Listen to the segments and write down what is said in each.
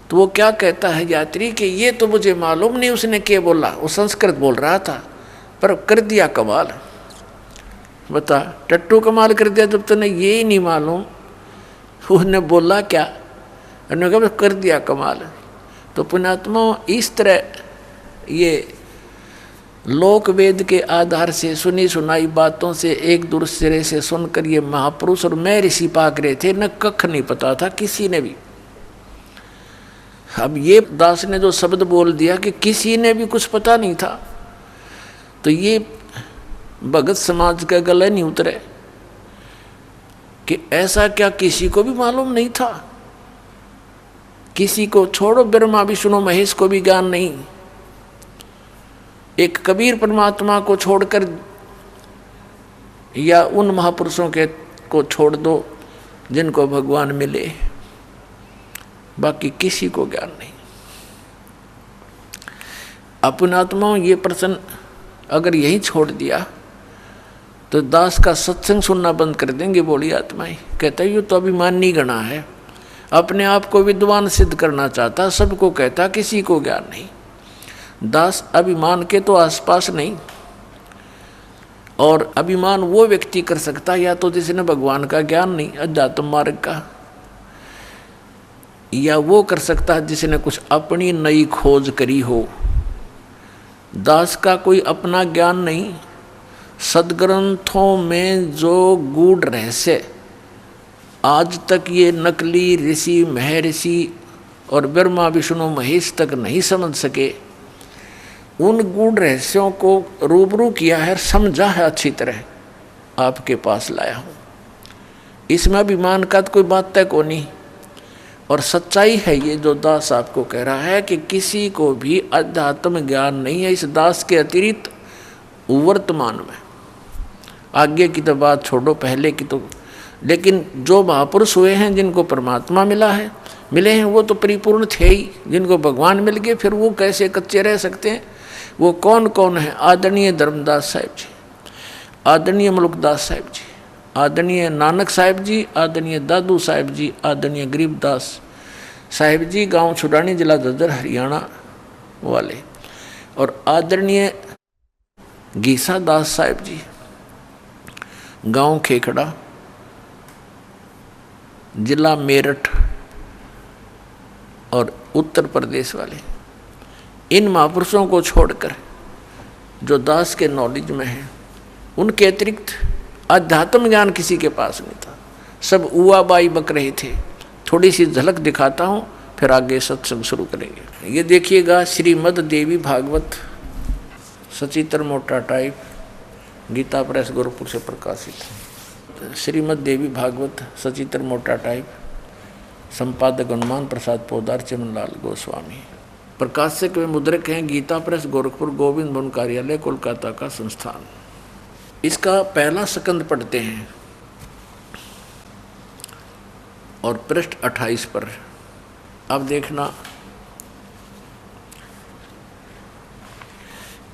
तो वो क्या कहता है यात्री कि ये तो मुझे मालूम नहीं उसने क्या बोला, वो संस्कृत बोल रहा था पर कर दिया कमाल। बता, टट्टू कमाल कर दिया जब तूने ये ही नहीं मालूम उसने बोला क्या, उन्होंने कहा कर दिया कमाल। तो पुण्यात्मा इस तरह ये लोक वेद के आधार से सुनी सुनाई बातों से एक दूसरे से सुनकर ये महापुरुष और मैं ऋषि पाक रहे थे, न कख नहीं पता था किसी ने भी। अब ये दास ने जो शब्द बोल दिया कि किसी ने भी कुछ पता नहीं था, तो ये भगत समाज का गले नहीं उतरे कि ऐसा क्या किसी को भी मालूम नहीं था। किसी को छोड़ो, ब्रह्मा विष्णु महेश को भी ज्ञान नहीं। एक कबीर परमात्मा को छोड़कर या उन महापुरुषों के को छोड़ दो जिनको भगवान मिले, बाकी किसी को ज्ञान नहीं। अपनात्माओं ये प्रश्न अगर यही छोड़ दिया तो दास का सत्संग सुनना बंद कर देंगे बोली आत्माएं। कहता है ये तो अभिमानी गणा है, अपने आप को विद्वान सिद्ध करना चाहता, सबको कहता किसी को ज्ञान नहीं। दास अभिमान के तो आसपास नहीं, और अभिमान वो व्यक्ति कर सकता या तो जिसने भगवान का ज्ञान नहीं, अध्यात्म मार्ग का, या वो कर सकता है जिसने कुछ अपनी नई खोज करी हो। दास का कोई अपना ज्ञान नहीं, सदग्रंथों में जो गूढ़ रहस्य आज तक ये नकली ऋषि महर्षि और ब्रह्मा विष्णु महेश तक नहीं समझ सके, उन गूढ़ रहस्यों को रूबरू किया है, समझा है, अच्छी तरह आपके पास लाया हूँ। इसमें अभिमान का तो कोई बात तय को नहीं, और सच्चाई है ये जो दास आपको कह रहा है कि किसी को भी अध्यात्म ज्ञान नहीं है इस दास के अतिरिक्त वर्तमान में। आगे की तो बात छोड़ो, पहले की तो, लेकिन जो महापुरुष हुए हैं जिनको परमात्मा मिले हैं वो तो परिपूर्ण थे ही। जिनको भगवान मिल गए फिर वो कैसे कच्चे रह सकते हैं। वो कौन कौन है? आदरणीय धर्मदास साहिब जी, आदरणीय मुल्कदास साहिब जी, आदरणीय नानक साहिब जी, आदरणीय दादू साहिब जी, आदरणीय गरीबदास साहिब जी, गांव छुड़ानी, जिला ददर, हरियाणा वाले, और आदरणीय गीसा दास साहिब जी, गांव खेखड़ा, जिला मेरठ और उत्तर प्रदेश वाले। इन महापुरुषों को छोड़कर जो दास के नॉलेज में है, उनके अतिरिक्त अध्यात्म ज्ञान किसी के पास नहीं था। सब उआ बाई बक रहे थे। थोड़ी सी झलक दिखाता हूँ, फिर आगे सत्संग शुरू करेंगे। ये देखिएगा, श्रीमद् देवी भागवत सचित्र मोटा टाइप, गीता प्रेस गोरखपुर से प्रकाशित। श्रीमद् देवी भागवत सचित्र मोटा टाइप, संपादक हनुमान प्रसाद पोदार, चमनलाल गोस्वामी। प्रकाशक व मुद्रक हैं गीता प्रेस गोरखपुर, गोविंद भवन कार्यालय, कोलकाता का संस्थान। इसका पहला स्कंद पढ़ते हैं और पृष्ठ 28 पर। अब देखना,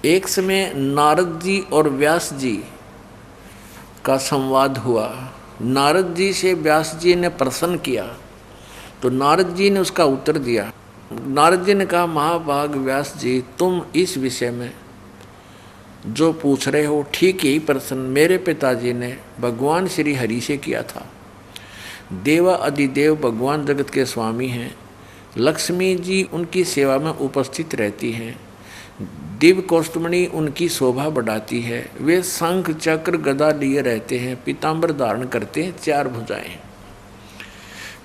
एक समय नारद जी और व्यास जी का संवाद हुआ। नारद जी से व्यास जी ने प्रश्न किया तो नारद जी ने उसका उत्तर दिया। नारद जी ने कहा, महाभाग व्यास जी, तुम इस विषय में जो पूछ रहे हो ठीक यही प्रश्न मेरे पिताजी ने भगवान श्री हरि से किया था। देवा अधिदेव भगवान जगत के स्वामी हैं। लक्ष्मी जी उनकी सेवा में उपस्थित रहती हैं। दिव्य कौस्तुमणि उनकी शोभा बढ़ाती है। वे शंख चक्र गदा लिए रहते हैं, पीताम्बर धारण करते हैं, 4 भुजाएं।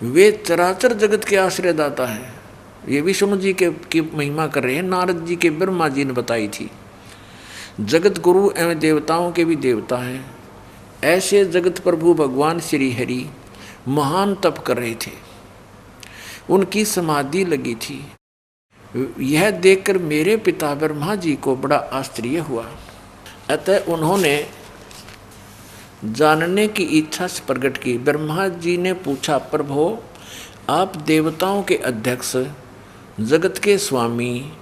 वे चराचर जगत के आश्रयदाता हैं। ये विष्णु जी की महिमा कर रहे हैं, नारद जी के ब्रह्मा जी ने बताई थी। जगत गुरु एवं देवताओं के भी देवता हैं। ऐसे जगत प्रभु भगवान श्री हरि महान तप कर रहे थे, उनकी समाधि लगी थी। यह देखकर मेरे पिता ब्रह्मा जी को बड़ा आश्चर्य हुआ। अतः उन्होंने जानने की इच्छा से प्रकट की। ब्रह्मा जी ने पूछा, प्रभो, आप देवताओं के अध्यक्ष, जगत के स्वामी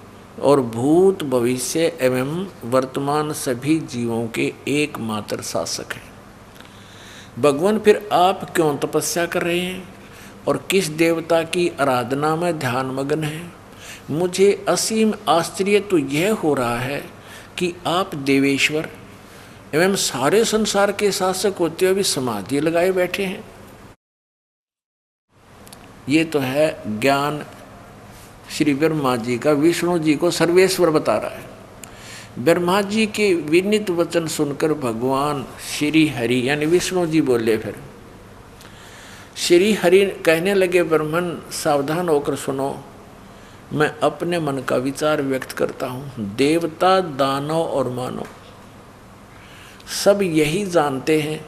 और भूत भविष्य एवं वर्तमान सभी जीवों के एकमात्र शासक हैं। भगवान, फिर आप क्यों तपस्या कर रहे हैं? और किस देवता की आराधना में ध्यान मग्न है। मुझे असीम आश्चर्य तो यह हो रहा है कि आप देवेश्वर एवं सारे संसार के शासक होते हुए भी समाधि लगाए बैठे हैं। ये तो है ज्ञान श्री ब्रह्मा जी का विष्णु जी को सर्वेश्वर बता रहा है। ब्रह्मा जी के विनीत वचन सुनकर भगवान श्री हरि यानी विष्णु जी बोले। फिर श्री हरि कहने लगे, ब्रह्मन सावधान होकर सुनो, मैं अपने मन का विचार व्यक्त करता हूँ। देवता, दानव और मानव सब यही जानते हैं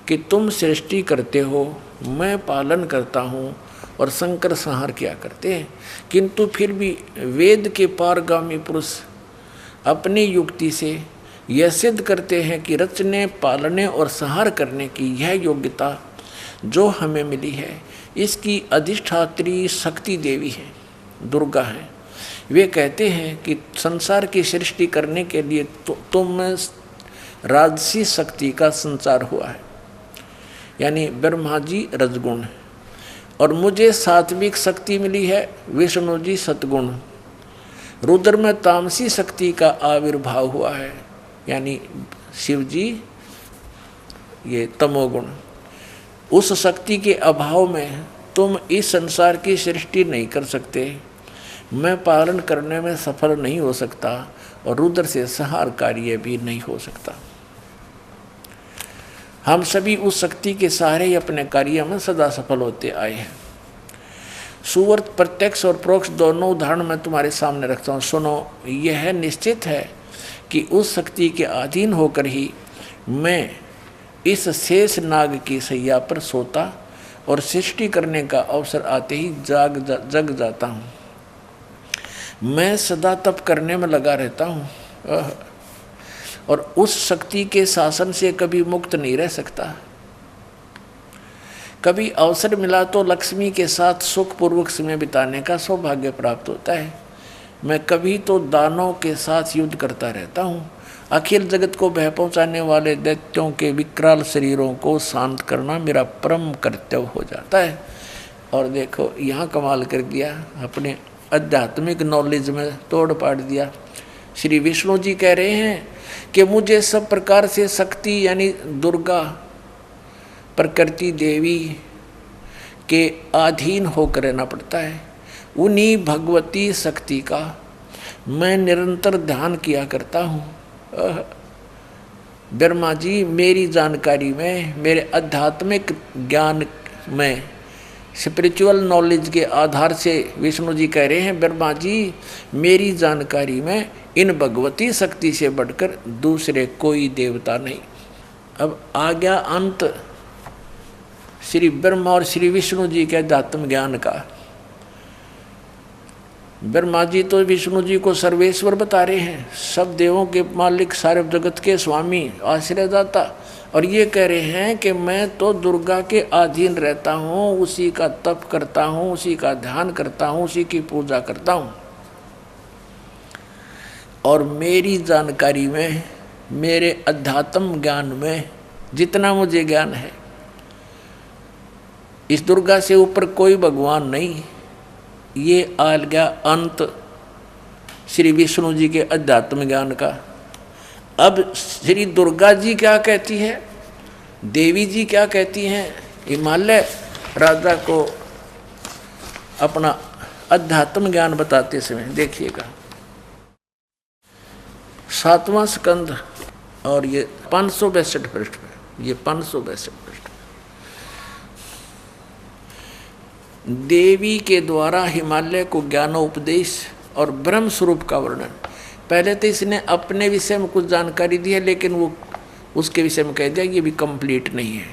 कि तुम सृष्टि करते हो, मैं पालन करता हूँ और संकर संहार किया करते हैं। किंतु फिर भी वेद के पारगामी पुरुष अपनी युक्ति से यह सिद्ध करते हैं कि रचने, पालने और संहार करने की यह योग्यता जो हमें मिली है, इसकी अधिष्ठात्री शक्ति देवी है, दुर्गा है। वे कहते हैं कि संसार की सृष्टि करने के लिए तुम में राजसी शक्ति का संचार हुआ है, यानी ब्रह्मा जी रजगुण और मुझे सात्विक शक्ति मिली है, विष्णु जी सतगुण। रुद्र में तामसी शक्ति का आविर्भाव हुआ है, यानी शिव जी ये तमोगुण। उस शक्ति के अभाव में तुम इस संसार की सृष्टि नहीं कर सकते, मैं पालन करने में सफल नहीं हो सकता और रुद्र से संहार कार्य भी नहीं हो सकता। हम सभी उस शक्ति के सहारे ही अपने कार्य में सदा सफल होते आए हैं। सुवर्त प्रत्यक्ष और परोक्ष दोनों उदाहरण मैं तुम्हारे सामने रखता हूँ, सुनो। यह निश्चित है कि उस शक्ति के अधीन होकर ही मैं इस शेष नाग की सैया पर सोता और सृष्टि करने का अवसर आते ही जग जाता हूँ। मैं सदा तप करने में लगा रहता हूँ और उस शक्ति के शासन से कभी मुक्त नहीं रह सकता। कभी अवसर मिला तो लक्ष्मी के साथ सुखपूर्वक समय बिताने का सौभाग्य प्राप्त होता है। मैं कभी तो दानों के साथ युद्ध करता रहता हूँ। अखिल जगत को भय पहुँचाने वाले दैत्यों के विकराल शरीरों को शांत करना मेरा परम कर्तव्य हो जाता है। और देखो यहाँ कमाल कर दिया, अपने आध्यात्मिक नॉलेज में तोड़ पाड़ दिया। श्री विष्णु जी कह रहे हैं कि मुझे सब प्रकार से शक्ति यानी दुर्गा प्रकृति देवी के अधीन होकर रहना पड़ता है। उन्हीं भगवती शक्ति का मैं निरंतर ध्यान किया करता हूँ। ब्रह्मा जी मेरी जानकारी में, मेरे आध्यात्मिक ज्ञान में, स्पिरिचुअल नॉलेज के आधार से विष्णु जी कह रहे हैं, ब्रह्मा जी मेरी जानकारी में इन भगवती शक्ति से बढ़कर दूसरे कोई देवता नहीं। अब आ गया अंत श्री ब्रह्मा और श्री विष्णु जी के आध्यात्म ज्ञान का। ब्रह्मा जी तो विष्णु जी को सर्वेश्वर बता रहे हैं, सब देवों के मालिक, सारे जगत के स्वामी, आश्रयदाता, और ये कह रहे हैं कि मैं तो दुर्गा के अधीन रहता हूँ, उसी का तप करता हूँ, उसी का ध्यान करता हूँ, उसी की पूजा करता हूँ। और मेरी जानकारी में, मेरे अध्यात्म ज्ञान में जितना मुझे ज्ञान है, इस दुर्गा से ऊपर कोई भगवान नहीं। ये आ गया अंत श्री विष्णु जी के अध्यात्म ज्ञान का। अब श्री दुर्गा जी क्या कहती है, देवी जी क्या कहती हैं, हिमालय राजा को अपना अध्यात्म ज्ञान बताते समय देखिएगा। 7वां स्कंद और ये 562 पृष्ठ पे, ये 562 पृष्ठ। देवी के द्वारा हिमालय को ज्ञानोपदेश और ब्रह्म स्वरूप का वर्णन। पहले तो इसने अपने विषय में कुछ जानकारी दी है, लेकिन वो उसके विषय में कह दिया ये भी कंप्लीट नहीं है।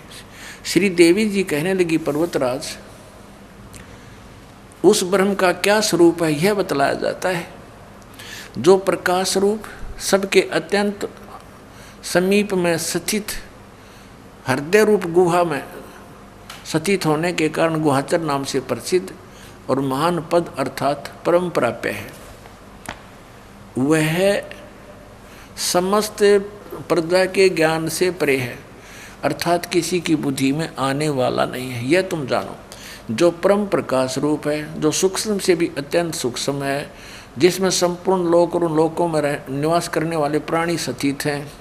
श्री देवी जी कहने लगी, पर्वतराज उस ब्रह्म का क्या स्वरूप है यह बतलाया जाता है, जो प्रकाश रूप सबके अत्यंत समीप में स्थित हृदय रूप गुहा में स्थित होने के कारण गुहाचर नाम से प्रसिद्ध और महान पद अर्थात परम प्राप्य है। वह समस्त प्रजा के ज्ञान से परे है, अर्थात किसी की बुद्धि में आने वाला नहीं है, यह तुम जानो। जो परम प्रकाश रूप है, जो सूक्ष्म से भी अत्यंत सूक्ष्म है, जिसमें संपूर्ण लोक और उन लोकों में निवास करने वाले प्राणी स्थित हैं,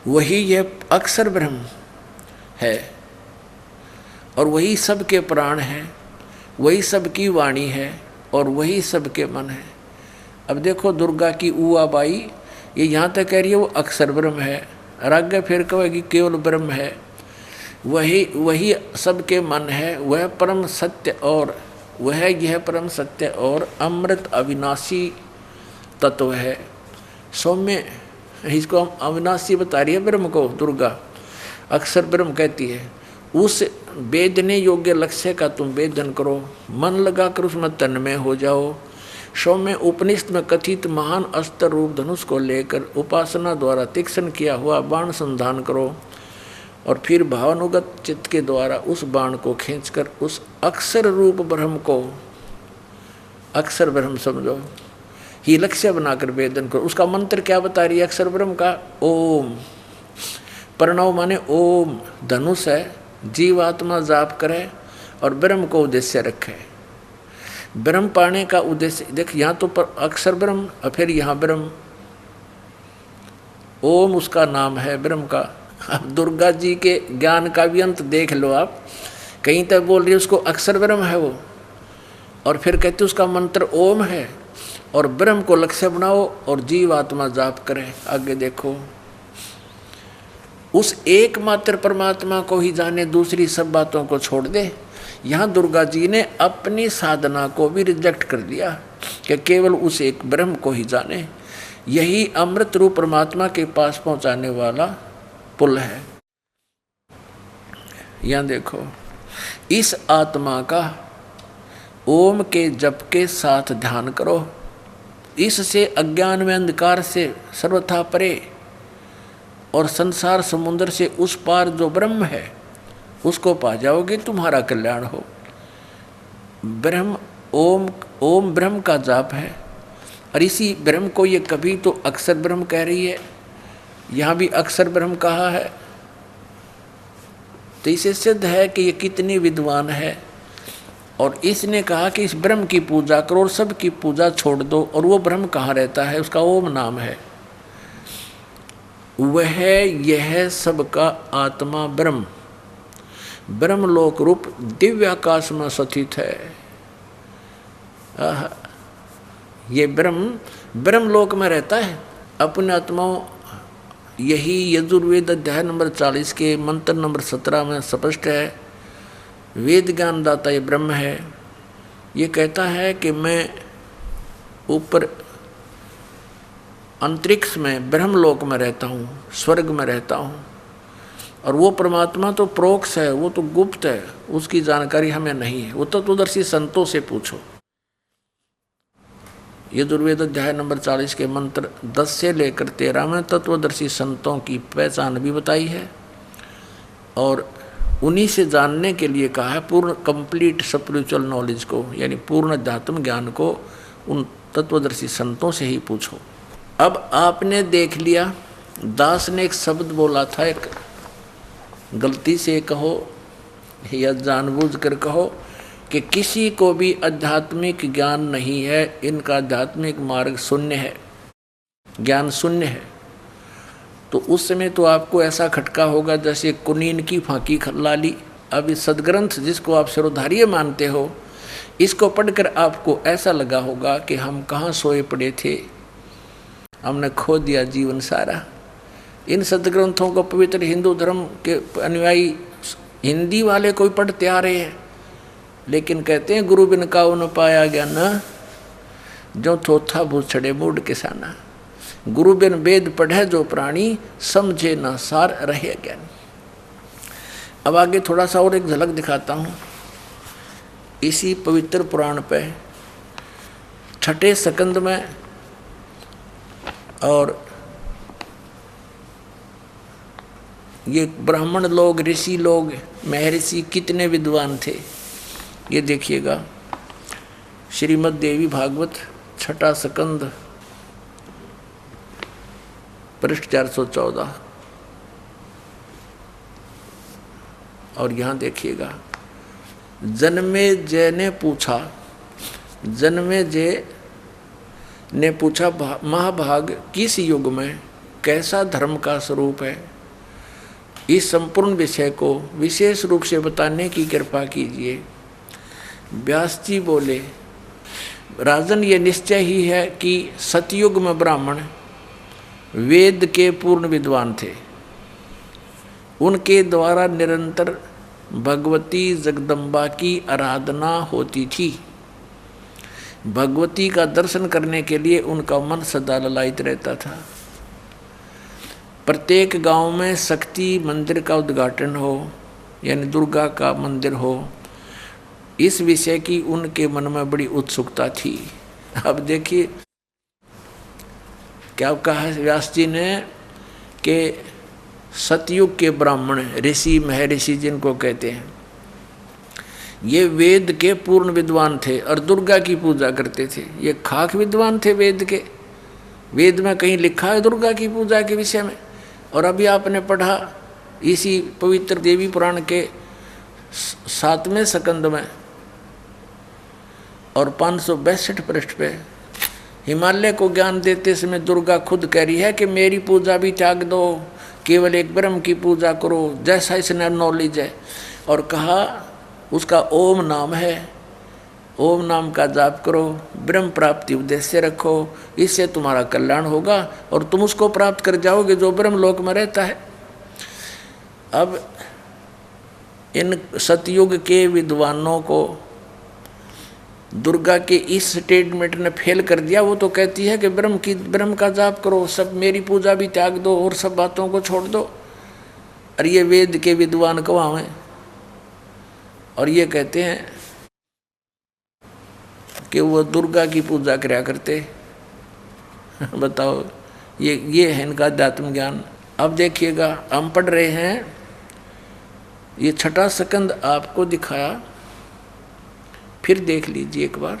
वही यह अक्षर ब्रह्म है और वही सबके प्राण है, वही सबकी वाणी है और वही सबके मन है। अब देखो दुर्गा की ऊआ बाई ये यहाँ तक कह रही है वो अक्षर ब्रह्म है, और आगे फिर कहेगी केवल ब्रह्म है, वही सबके मन है, वह परम सत्य और वह यह परम सत्य और अमृत अविनाशी तत्व है। सौम्य इसको हम अविनाशी बता रही है ब्रह्म को दुर्गा, अक्षर ब्रह्म कहती है। उस वेदने योग्य लक्ष्य का तुम वेदन करो, मन लगाकर उसमें तन्मय हो जाओ। सौम्य उपनिषद में कथित महान अस्त्र रूप धनुष को लेकर उपासना द्वारा तीक्ष्ण किया हुआ बाण संधान करो और फिर भावानुगत चित्त के द्वारा उस बाण को खींचकर उस अक्षर रूप ब्रह्म को, अक्षर ब्रह्म समझो, ही लक्ष्य बनाकर वेदन करो। उसका मंत्र क्या बता रही है अक्षर ब्रह्म का? ओम। प्रणव माने ओम, धनुष है, जीवात्मा जाप करे और ब्रह्म को उद्देश्य रखे। ब्रह्म पाने का उद्देश्य देख, यहाँ तो पर अक्षर ब्रह्म और फिर यहाँ ब्रह्म, ओम उसका नाम है ब्रह्म का। अब दुर्गा जी के ज्ञान का भी अंत देख लो आप, कहीं तक बोल रही है उसको अक्षर ब्रह्म है वो, और फिर कहते उसका मंत्र ओम है और ब्रह्म को लक्ष्य बनाओ और जीव आत्मा जाप करे। आगे देखो, उस एकमात्र परमात्मा को ही जाने, दूसरी सब बातों को छोड़ दे। यहाँ दुर्गा जी ने अपनी साधना को भी रिजेक्ट कर दिया कि केवल उस एक ब्रह्म को ही जाने, यही अमृत रूप परमात्मा के पास पहुंचाने वाला पुल है। यहाँ देखो, इस आत्मा का ओम के जप के साथ ध्यान करो, इससे अज्ञान में अंधकार से सर्वथा परे और संसार समुद्र से उस पार जो ब्रह्म है उसको पा जाओगे, तुम्हारा कल्याण हो। ब्रह्म ओम, ओम ब्रह्म का जाप है और इसी ब्रह्म को ये कभी तो अक्षर ब्रह्म कह रही है, यहाँ भी अक्षर ब्रह्म कहा है। तो इसे सिद्ध है कि ये कितनी विद्वान है, और इसने कहा कि इस ब्रह्म की पूजा करो और सब की पूजा छोड़ दो। और वो ब्रह्म कहाँ रहता है? उसका ओम नाम है, वह यह सबका आत्मा ब्रह्म ब्रह्मलोक रूप दिव्य आकाश में स्थित है। ये ब्रह्म ब्रह्मलोक में रहता है अपने आत्माओं। यही यजुर्वेद अध्याय नंबर 40 के मंत्र नंबर 17 में स्पष्ट है। वेद ज्ञान दाता ये ब्रह्म है। ये कहता है कि मैं ऊपर अंतरिक्ष में ब्रह्मलोक में रहता हूँ, स्वर्ग में रहता हूँ, और वो परमात्मा तो प्रोक्ष है, वो तो गुप्त है, उसकी जानकारी हमें नहीं है। वो तत्वदर्शी संतों से पूछो। यजुर्वेद अध्याय नंबर 40 के मंत्र 10 से लेकर 13 में तत्वदर्शी संतों की पहचान भी बताई है, और उन्हीं से जानने के लिए कहा है पूर्ण कंप्लीट स्पिरिचुअल नॉलेज को, यानी पूर्ण अध्यात्म ज्ञान को उन तत्वदर्शी संतों से ही पूछो। अब आपने देख लिया, दास ने एक शब्द बोला था, एक गलती से कहो या जानबूझकर कहो कि किसी को भी आध्यात्मिक ज्ञान नहीं है, इनका आध्यात्मिक मार्ग शून्य है, ज्ञान शून्य है। तो उस समय तो आपको ऐसा खटका होगा जैसे कुनीन की फांकी ला ली। अब इस सदग्रंथ जिसको आप सिरोधार्य मानते हो, इसको पढ़कर आपको ऐसा लगा होगा कि हम कहाँ सोए पड़े थे, हमने खो दिया जीवन सारा। इन सदग्रंथों को पवित्र हिंदू धर्म के अनुयायी हिंदी वाले कोई पढ़ते आ रहे हैं, लेकिन कहते हैं गुरु बिन काऊ न पाया ज्ञान, जो थोथा भूछड़े मूड किसाना। गुरु बिन वेद पढ़े जो प्राणी, समझे न सार रहे ज्ञान। अब आगे थोड़ा सा और एक झलक दिखाता हूँ इसी पवित्र पुराण पे, 6ठे स्कंद में। और ये ब्राह्मण लोग, ऋषि लोग, महर्षि कितने विद्वान थे, ये देखिएगा। श्रीमद् देवी भागवत 6ठा स्कंद पृष्ठ 414। और यहाँ देखिएगा, जन्मेजय ने पूछा, जन्मेजय ने पूछा, महाभाग किस युग में कैसा धर्म का स्वरूप है, इस संपूर्ण विषय को विशेष रूप से बताने की कृपा कीजिए। व्यास जी बोले, राजन, ये निश्चय ही है कि सतयुग में ब्राह्मण वेद के पूर्ण विद्वान थे। उनके द्वारा निरंतर भगवती जगदम्बा की आराधना होती थी। भगवती का दर्शन करने के लिए उनका मन सदा ललायित रहता था। प्रत्येक गांव में शक्ति मंदिर का उद्घाटन हो, यानी दुर्गा का मंदिर हो, इस विषय की उनके मन में बड़ी उत्सुकता थी। अब देखिए क्या कहा व्यास जी ने कि सतयुग के ब्राह्मण ऋषि महर्षि जिनको कहते हैं, ये वेद के पूर्ण विद्वान थे और दुर्गा की पूजा करते थे। ये खाक विद्वान थे वेद के। वेद में कहीं लिखा है दुर्गा की पूजा के विषय में? और अभी आपने पढ़ा इसी पवित्र देवी पुराण के 7वें स्कंद में और 562 पृष्ठ पे हिमालय को ज्ञान देते समय दुर्गा खुद कह रही है कि मेरी पूजा भी त्याग दो, केवल एक ब्रह्म की पूजा करो, जैसा इसने नॉलेज है। और कहा उसका ओम नाम है, ओम नाम का जाप करो, ब्रह्म प्राप्ति उद्देश्य रखो, इससे तुम्हारा कल्याण होगा और तुम उसको प्राप्त कर जाओगे जो ब्रह्म लोक में रहता है। अब इन सतयुग के विद्वानों को दुर्गा के इस स्टेटमेंट ने फेल कर दिया। वो तो कहती है कि ब्रह्म का जाप करो, सब मेरी पूजा भी त्याग दो और सब बातों को छोड़ दो। और ये वेद के विद्वान कहाँ और ये कहते हैं कि वो दुर्गा की पूजा कराया करते। बताओ, ये है इनका अध्यात्म ज्ञान। अब देखिएगा, हम पढ़ रहे हैं, ये 6वां स्कंद आपको दिखाया, फिर देख लीजिए एक बार।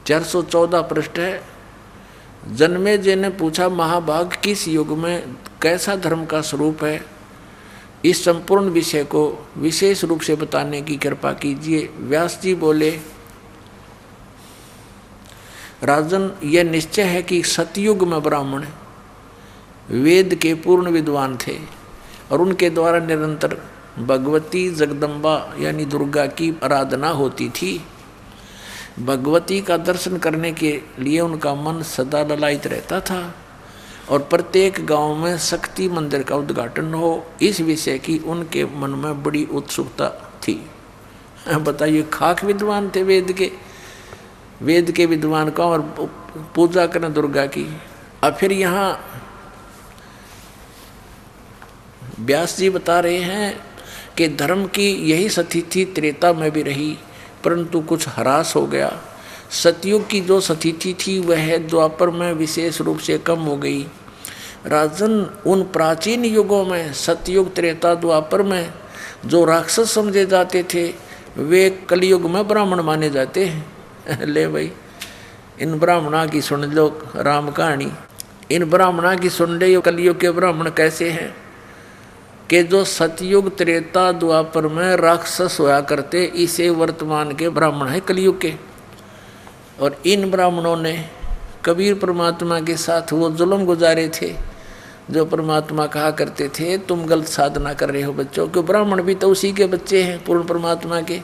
414 पृष्ठ है। जन्मेजय ने पूछा, महाभाग किस युग में कैसा धर्म का स्वरूप है, इस संपूर्ण विषय को विशेष रूप से बताने की कृपा कीजिए। व्यास जी बोले, राजन, यह निश्चय है कि सतयुग में ब्राह्मण वेद के पूर्ण विद्वान थे और उनके द्वारा निरंतर भगवती जगदम्बा यानी दुर्गा की आराधना होती थी। भगवती का दर्शन करने के लिए उनका मन सदा ललायित रहता था और प्रत्येक गांव में शक्ति मंदिर का उद्घाटन हो, इस विषय की उनके मन में बड़ी उत्सुकता थी। बताइए, खाक विद्वान थे वेद के विद्वान का और पूजा करें दुर्गा की। अब फिर यहाँ व्यास जी बता रहे हैं कि धर्म की यही स्थिति त्रेता में भी रही, परंतु कुछ ह्रास हो गया। सतयुग की जो स्थिति थी वह द्वापर में विशेष रूप से कम हो गई। राजन, उन प्राचीन युगों में सतयुग त्रेता द्वापर में जो राक्षस समझे जाते थे वे कलयुग में ब्राह्मण माने जाते हैं। ले भाई, इन ब्राह्मणा की सुन लो राम कहानी, इन ब्राह्मणा की सुन ले कलयुग के ब्राह्मण कैसे हैं कि जो सतयुग त्रेता द्वापर में राक्षस होया करते, इसे वर्तमान के ब्राह्मण है कलयुग के। और इन ब्राह्मणों ने कबीर परमात्मा के साथ वो जुल्म गुजारे थे जो परमात्मा कहा करते थे तुम गलत साधना कर रहे हो बच्चों, क्यों ब्राह्मण भी तो उसी के बच्चे हैं पूर्ण परमात्मा के।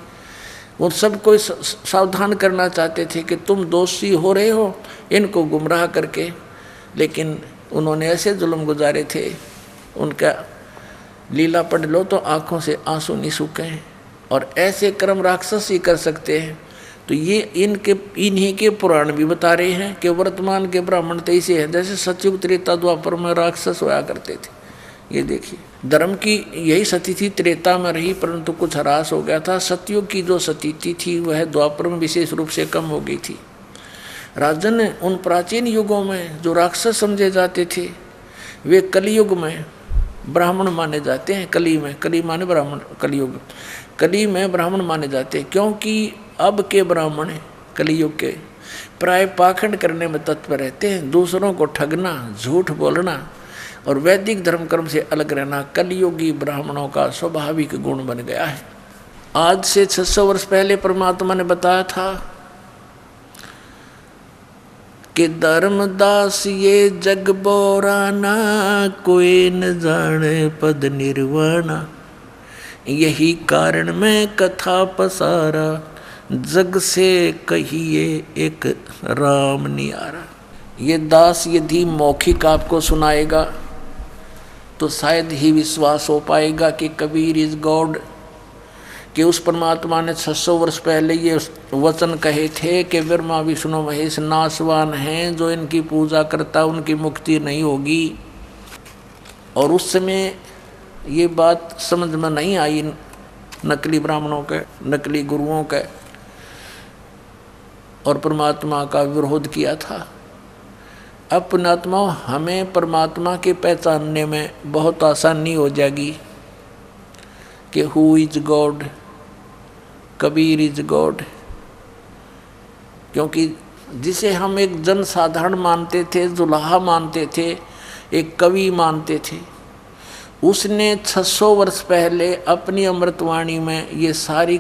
वो सबको सावधान करना चाहते थे कि तुम दोषी हो रहे हो इनको गुमराह करके, लेकिन उन्होंने ऐसे जुल्म गुजारे थे, उनका लीला पढ़ लो तो आँखों से आंसू नहीं सूखे हैं। और ऐसे कर्म राक्षस ही कर सकते हैं। तो ये इन्हीं के पुराण भी बता रहे हैं कि वर्तमान के ब्राह्मण तो ऐसे हैं जैसे सतयुग त्रेता द्वापर में राक्षस होया करते थे। ये देखिए, धर्म की यही स्थिति त्रेता में रही, परंतु कुछ ह्रास हो गया था। सतयुग की जो स्थिति थी वह द्वापर में विशेष रूप से कम हो गई थी। राजन, उन प्राचीन युगों में जो राक्षस समझे जाते थे वे कलयुग में ब्राह्मण माने जाते हैं। कली माने ब्राह्मण, कलयुग कली में ब्राह्मण माने जाते हैं, क्योंकि अब के ब्राह्मण कलयुग के प्राय पाखंड करने में तत्पर रहते हैं। दूसरों को ठगना, झूठ बोलना और वैदिक धर्म कर्म से अलग रहना कलियुगी ब्राह्मणों का स्वाभाविक गुण बन गया है। आज से 600 वर्ष पहले परमात्मा ने बताया था कि धर्मदास ये जग बोराना, कोई न जाने पद निर्वाणा। यही कारण मैं कथा पसारा, जग से कहिए एक राम नियारा। ये दास यदि मौखिक आपको सुनाएगा तो शायद ही विश्वास हो पाएगा कि कबीर इज गॉड, कि उस परमात्मा ने 600 वर्ष पहले ये वचन कहे थे कि ब्रह्मा विष्णु महेश नाशवान हैं, जो इनकी पूजा करता उनकी मुक्ति नहीं होगी। और उस समय ये बात समझ में नहीं आई नकली ब्राह्मणों के, नकली गुरुओं के, और परमात्मा का विरोध किया था। अब पुण्यात्मा हमें परमात्मा के पहचानने में बहुत आसानी हो जाएगी कि who is God, Kabir is God. क्योंकि जिसे हम एक जन साधारण मानते थे, जुलाहा मानते थे, एक कवि मानते थे, उसने 600 वर्ष पहले अपनी अमृतवाणी में ये सारी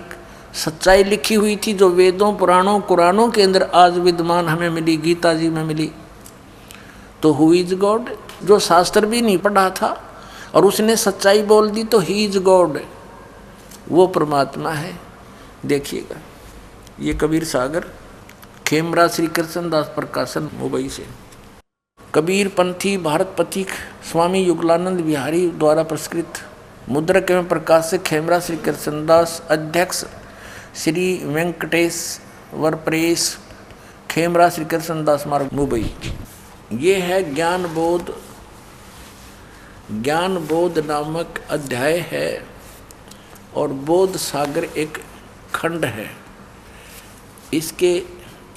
सच्चाई लिखी हुई थी, जो वेदों पुराणों कुरानों के अंदर आज विद्यमान हमें मिली, गीता जी में मिली। तो हु इज गॉड, जो शास्त्र भी नहीं पढ़ा था और उसने सच्चाई बोल दी, तो ही इज गॉड, वो परमात्मा है। देखिएगा ये कबीर सागर, खेमरा श्री कृष्णदास प्रकाशन मुंबई से। कबीर पंथी भारत पथिक स्वामी युगलानंद बिहारी द्वारा पुरस्कृत, मुद्रक एवं प्रकाशक खेमरा श्री कृष्णदास, अध्यक्ष श्री वेंकटेश वर प्रेस, खेमरा श्री कृष्णदास मार्ग मुंबई। ये है ज्ञान बोध नामक अध्याय है और बोध सागर एक खंड है। इसके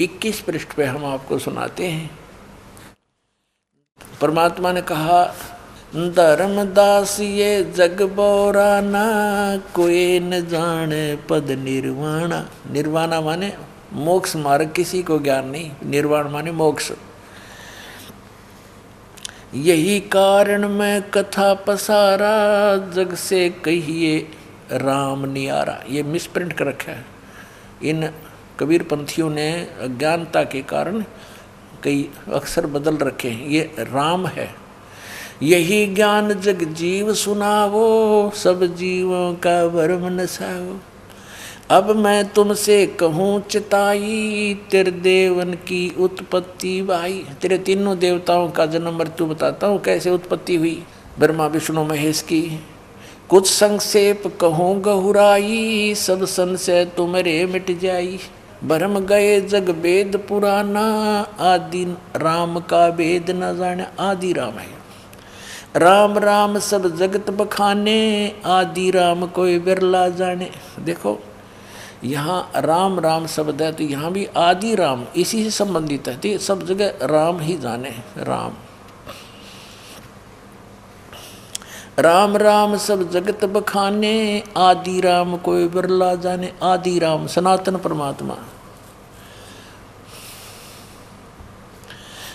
21 पृष्ठ पे हम आपको सुनाते हैं। परमात्मा ने कहा, धर्मदास ये जग बोराना, कोई न जाने पद निर्वाणा। निर्वाणा माने मोक्ष मार्ग, किसी को ज्ञान नहीं। निर्वाण माने मोक्ष। यही कारण मैं कथा पसारा, जग से कहिए राम नियारा। ये मिसप्रिंट कर रखा है। इन कबीर पंथियों ने अज्ञानता के कारण कई अक्षर बदल रखे हैं। ये राम है। यही ज्ञान जग जीव सुनावो, सब जीवों का भरम नसाओ। अब मैं तुमसे कहूँ चिताई, तेरे देवन की उत्पत्ति भाई। तेरे तीनों देवताओं का जन्म मृत्यु बताता हूँ, कैसे उत्पत्ति हुई ब्रह्मा विष्णु महेश की। कुछ संक्षेप कहूँ गहुराई, सब संशय तुम्हारे मिट जाई। भरम गए जग वेद पुराना, आदि राम का वेद न जाने। आदि राम है, राम राम सब जगत बखाने, आदि राम कोई बिरला जाने। देखो यहाँ राम राम शब्द है, तो यहाँ भी आदि राम इसी से संबंधित है। तो सब जगह राम ही जाने। राम राम राम सब जगत बखाने, आदि राम कोई बिरला जाने। आदि राम सनातन परमात्मा।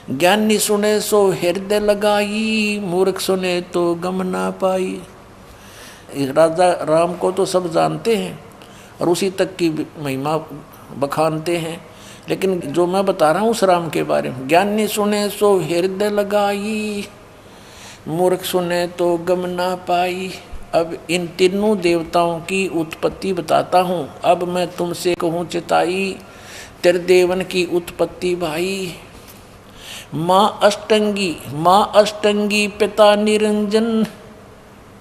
ज्ञानी सुने सो हृदय लगाई, मूर्ख सुने तो गम ना पाई। राजा राम को तो सब जानते हैं और उसी तक की महिमा बखानते हैं, लेकिन जो मैं बता रहा हूँ उस राम के बारे में। ज्ञानी सुने सो हृदय लगाई, मूर्ख सुने तो गम ना पाई। अब इन तीनों देवताओं की उत्पत्ति बताता हूँ। अब मैं तुमसे कहूँ चिताई, तेरे देवन की उत्पत्ति भाई। माँ अष्टंगी पिता निरंजन,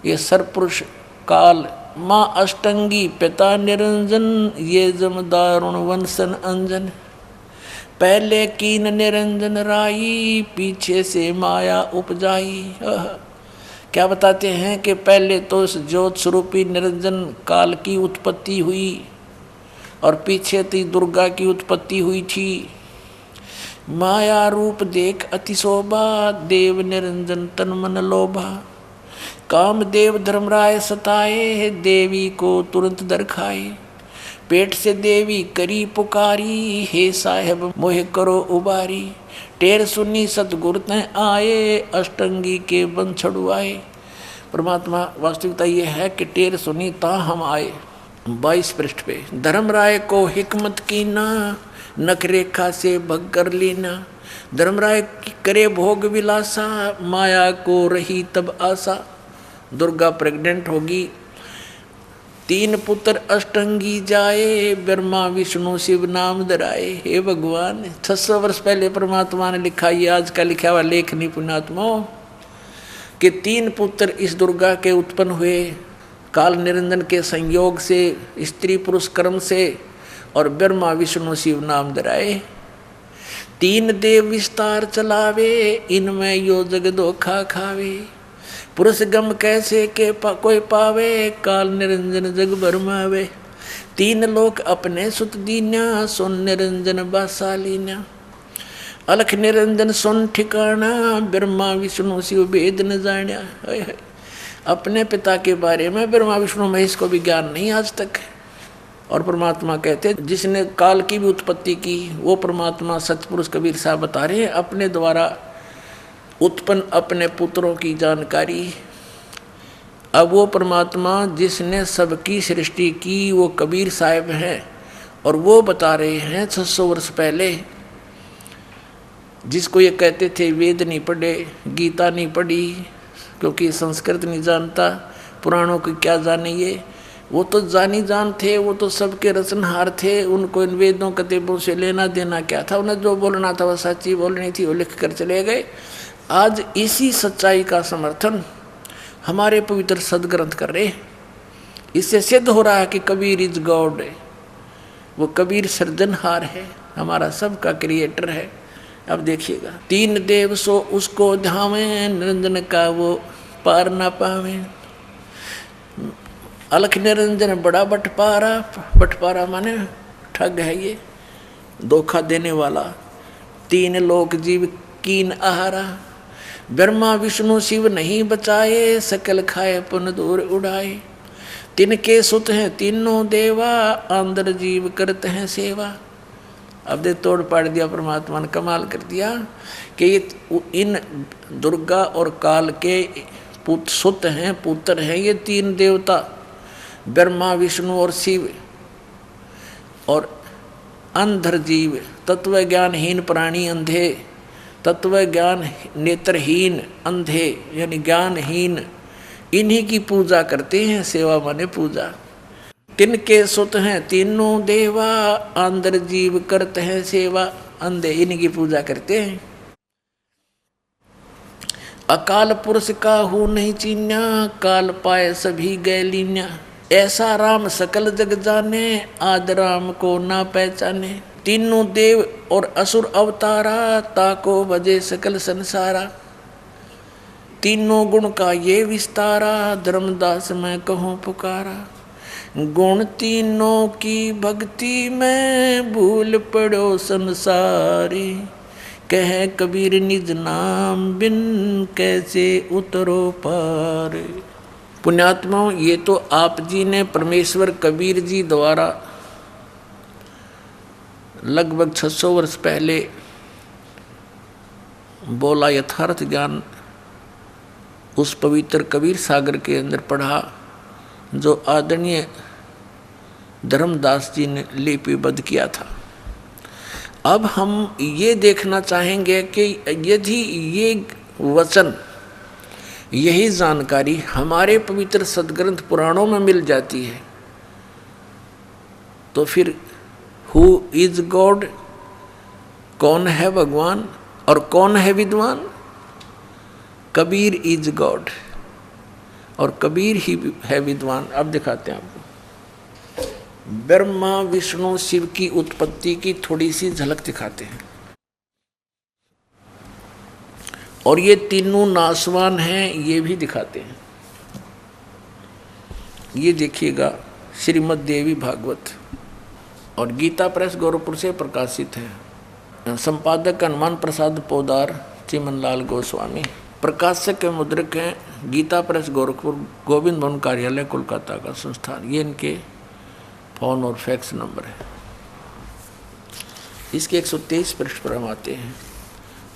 ये सरपुरुष काल। माँ अष्टंगी पिता निरंजन, ये जमदारुण वंशन अंजन। पहले कीन निरंजन राई, पीछे से माया उपजाई। क्या बताते हैं कि पहले तो इस ज्योत स्वरूपी निरंजन काल की उत्पत्ति हुई और पीछे थी दुर्गा की उत्पत्ति हुई थी। माया रूप देख अति शोभा, देव निरंजन तन मन लोभा। कामदेव धर्मराय सताए, देवी को तुरंत दरखाए। पेट से देवी करी पुकारी, हे साहेब मोहे करो उबारी। टेर सुनी सतगुरु तैं आए, अष्टंगी के बन छड़ुआए। परमात्मा वास्तविकता ये है कि टेर सुनी ता हम आए। 22 पृष्ठ पे धर्मराय को हिकमत की ना, नख रेखा से भग कर लीना। धर्मराय करे भोग विलासा, माया को रही तब आशा। दुर्गा प्रेग्नेंट होगी, 3 पुत्र अष्टंगी जाए, ब्रह्मा विष्णु शिव नाम धराए। हे भगवान, 600 वर्ष पहले परमात्मा ने लिखा, ये आज का लिखा हुआ लेख नहीं पुण्यात्माओं, कि 3 पुत्र इस दुर्गा के उत्पन्न हुए काल निरंजन के संयोग से, स्त्री पुरुष कर्म से, और ब्रह्मा विष्णु शिव नाम धराए। 3 देव विस्तार चलावे, इनमें यो जग धोखा खावे। पुरुष गम कैसे के कोई पावे, काल निरंजन जग भरमावे। 3 लोक अपने सुत दीन्या, सुन निरंजन बासालीन्या। अलख निरंजन सुन ठिकाना, ब्रह्मा विष्णु शिव भेद न जान्या। अपने पिता के बारे में ब्रह्मा विष्णु महेश को भी ज्ञान नहीं आज तक। और परमात्मा कहते जिसने काल की भी उत्पत्ति की, वो परमात्मा सतपुरुष कबीर साहब बता रहे हैं अपने द्वारा उत्पन्न अपने पुत्रों की जानकारी। अब वो परमात्मा जिसने सबकी सृष्टि की वो कबीर साहब हैं, और वो बता रहे हैं 600 वर्ष पहले। जिसको ये कहते थे वेद नहीं पढ़े, गीता नहीं पढ़ी, क्योंकि संस्कृत नहीं जानता, पुराणों की क्या जाने ये, वो तो जानी जान थे, वो तो सबके रचनहार थे। उनको इन वेदों कतेबों से लेना देना क्या था, उन्हें जो बोलना था वह सच्ची बोलनी थी, वो लिख कर चले गए। आज इसी सच्चाई का समर्थन हमारे पवित्र सदग्रंथ कर रहे। इससे सिद्ध हो रहा है कि कबीर इज गॉड, वो कबीर सृजनहार है, हमारा सबका क्रिएटर है। अब देखिएगा, 3 देव सो उसको धावे, निरंजन का वो पार ना पावे। अलख निरंजन बड़ा बटपारा, बटपारा माने ठग है, ये धोखा देने वाला। 3 लोक जीव कीन आहारा, ब्रह्मा विष्णु शिव नहीं बचाए, सकल खाए पुन दूर उड़ाए। तिनके सुत हैं तीनों देवा, अंदर जीव करते हैं सेवा। अब दे तोड़ पाड़ दिया परमात्मा ने, कमाल कर दिया कि इन दुर्गा और काल के सुत हैं, पुत्र हैं ये 3 देवता, ब्रह्मा विष्णु और शिव। और अंधर जीव, तत्व ज्ञानहीन प्राणी अंधे, तत्व ज्ञान नेत्रहीन अंधे यानी ज्ञानहीन, इन्हीं की पूजा करते हैं। सेवा माने पूजा। तिनके सुत हैं तीनों देवा, अंदर जीव करते हैं सेवा। अंधे इनकी पूजा करते हैं। अकाल पुरुष का हूँ नहीं चीन्या, काल पाए सभी गए लीन्या। ऐसा राम सकल जग जाने, आद राम को ना पहचाने। तीनों देव और असुर अवतारा, ताको भजे सकल संसारा। तीनों गुण का ये विस्तारा, धर्मदास मैं कहूँ पुकारा। गुण तीनों की भक्ति में, भूल पड़ो संसारी। कह कबीर निज नाम बिन, कैसे उतरो पार। पुण्यात्माओं, ये तो आप जी ने परमेश्वर कबीर जी द्वारा लगभग 600 वर्ष पहले बोला यथार्थ ज्ञान उस पवित्र कबीर सागर के अंदर पढ़ा, जो आदरणीय धर्मदास जी ने लिपिबद्ध किया था। अब हम ये देखना चाहेंगे कि यदि ये वचन, यही जानकारी हमारे पवित्र सदग्रंथ पुराणों में मिल जाती है, तो फिर हु इज गॉड, कौन है भगवान और कौन है विद्वान? कबीर इज गॉड और कबीर ही है विद्वान। अब दिखाते हैं आपको, ब्रह्मा विष्णु शिव की उत्पत्ति की थोड़ी सी झलक दिखाते हैं। और ये तीनों नासवान हैं, ये भी दिखाते हैं। ये देखिएगा, श्रीमद् देवी भागवत और गीता प्रेस गोरखपुर से प्रकाशित है। संपादक हनुमान प्रसाद पोदार, चिमनलाल गोस्वामी। प्रकाशक के मुद्रक हैं गीता प्रेस गोरखपुर, गोविंद भवन कार्यालय कोलकाता का संस्थान। ये इनके फोन और फैक्स नंबर है। इसके 123 पृष्ठ पर हम आते हैं।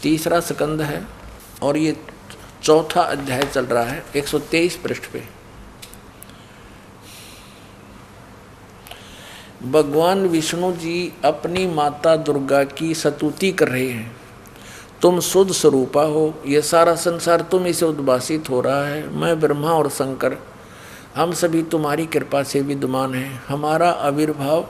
तीसरा स्कंद है और ये चौथा अध्याय चल रहा है 123 पृष्ठ पे। भगवान विष्णु जी अपनी माता दुर्गा की स्तुति कर रहे हैं। तुम शुद्ध स्वरूपा हो, ये सारा संसार तुम इसे उद्भासित हो रहा है। मैं ब्रह्मा और शंकर हम सभी तुम्हारी कृपा से विद्यमान हैं। हमारा आविर्भाव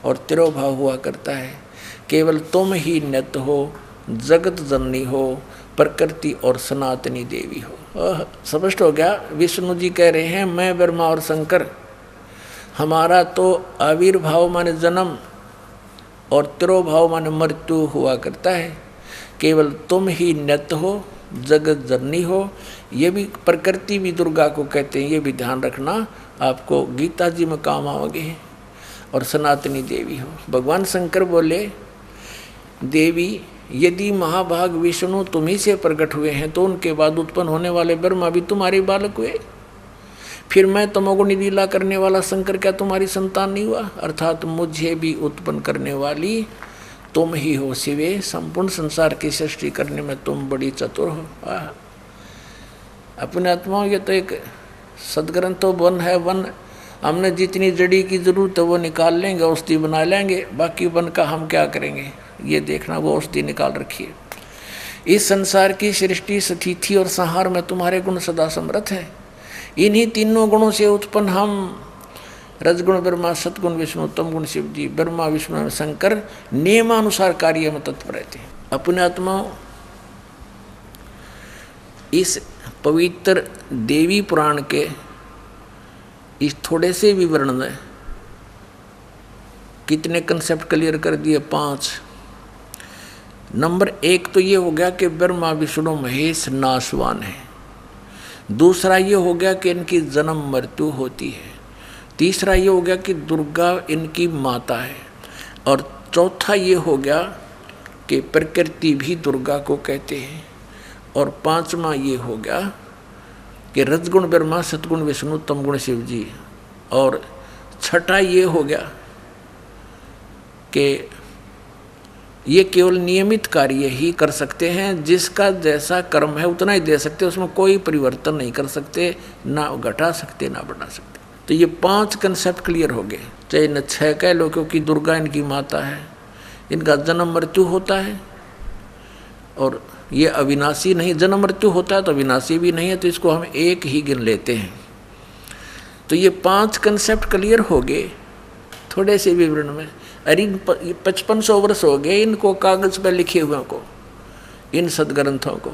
और तिरोभाव हुआ करता है। केवल तुम ही नित्य हो, जगत जननी हो, प्रकृति और सनातनी देवी हो। स्पष्ट हो गया। विष्णु जी कह रहे हैं मैं ब्रह्मा और शंकर, हमारा तो आविर्भाव माने जन्म और तिरोभाव माने मृत्यु हुआ करता है। केवल तुम ही नित्य हो, जगत जननी हो। ये भी प्रकृति भी दुर्गा को कहते हैं, ये भी ध्यान रखना, आपको गीता जी में काम आओगे। और सनातनी देवी हो। भगवान शंकर बोले देवी यदि महाभाग विष्णु तुम्ही से प्रकट हुए हैं तो उनके बाद उत्पन्न होने वाले ब्रह्मा भी तुम्हारे बालक हुए। फिर मैं तमोगुणी लीला करने वाला शंकर क्या तुम्हारी संतान नहीं हुआ? अर्थात मुझे भी उत्पन्न करने वाली तुम ही हो शिवे। संपूर्ण संसार की सृष्टि करने में तुम बड़ी चतुर हो। अपने आत्मा ये तो एक सदग्रंथ तो वन है। वन हमने जितनी जड़ी की जरूरत है वो निकाल लेंगे, औषधि बना लेंगे, बाकी वन का हम क्या करेंगे? ये देखना वो औषधि निकाल रखिए। इस संसार की सृष्टि स्थिति और संहार में तुम्हारे गुण सदा समर्थ हैं। इन्हीं तीनों गुणों से उत्पन्न हम रजगुण ब्रह्मा, सतगुण विष्णु, तमगुण शिव जी, ब्रह्मा विष्णु शंकर नियमानुसार कार्य में तत्पर रहते हैं। अपने आत्मा इस पवित्र देवी पुराण के इस थोड़े से विवरण में कितने कंसेप्ट क्लियर कर दिए? 5। नंबर 1 तो ये हो गया कि ब्रह्मा विष्णु महेश नाशवान है। दूसरा ये हो गया कि इनकी जन्म मृत्यु होती है। तीसरा ये हो गया कि दुर्गा इनकी माता है। और चौथा ये हो गया कि प्रकृति भी दुर्गा को कहते हैं। और 5वां ये हो गया कि रजगुण ब्रह्मा, सतगुण विष्णु, तमगुण शिव जी। और छठा ये हो गया कि ये केवल नियमित कार्य ही कर सकते हैं, जिसका जैसा कर्म है उतना ही दे सकते, उसमें कोई परिवर्तन नहीं कर सकते, ना घटा सकते ना बढ़ा सकते। तो ये 5 कंसेप्ट क्लियर हो गए। चाहे न 6 कह लो, क्योंकि दुर्गा इनकी माता है, इनका जन्म मृत्यु होता है और ये अविनाशी नहीं। जन्म मृत्यु होता है तो अविनाशी भी नहीं है, तो इसको हम एक ही गिन लेते हैं। तो ये 5 कंसेप्ट क्लियर हो गए थोड़े से विवरण में। अरे 5500 वर्ष हो गए इनको कागज़ पर लिखे हुए को, इन सदग्रंथों को।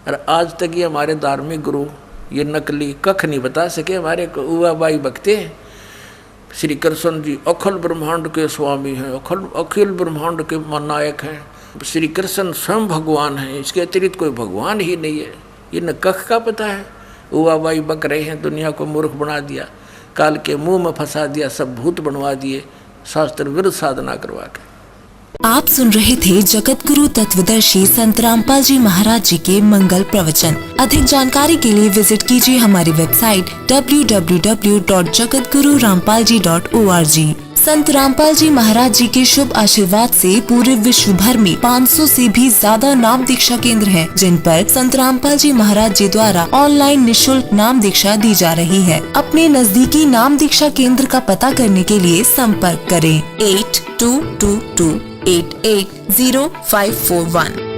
और आज तक ये हमारे धार्मिक गुरु ये नकली कख नहीं बता सके। हमारे उवाबाई भक्ते श्री कृष्ण जी अखिल ब्रह्मांड के स्वामी हैं, अखिल ब्रह्मांड के नायक हैं। श्री कृष्ण स्वयं भगवान हैं, इसके अतिरिक्त कोई भगवान ही नहीं है। ये न कख का पता है। उवाबाई बक रहे हैं, दुनिया को मूर्ख बना दिया, काल के मुंह में फंसा दिया, सब भूत बनवा दिए, शास्त्र विरुद्ध साधना करवा के। आप सुन रहे थे जगत गुरु तत्वदर्शी संत रामपाल जी महाराज जी के मंगल प्रवचन। अधिक जानकारी के लिए विजिट कीजिए हमारी वेबसाइट www.jagatgururampalji.org। संत रामपाल जी महाराज जी के शुभ आशीर्वाद से पूरे विश्व भर में 500 से भी ज्यादा नाम दीक्षा केंद्र हैं, जिन पर संत रामपाल जी महाराज जी द्वारा ऑनलाइन निःशुल्क नाम दीक्षा दी जा रही है। अपने नजदीकी नाम दीक्षा केंद्र का पता करने के लिए संपर्क करें 8222880541।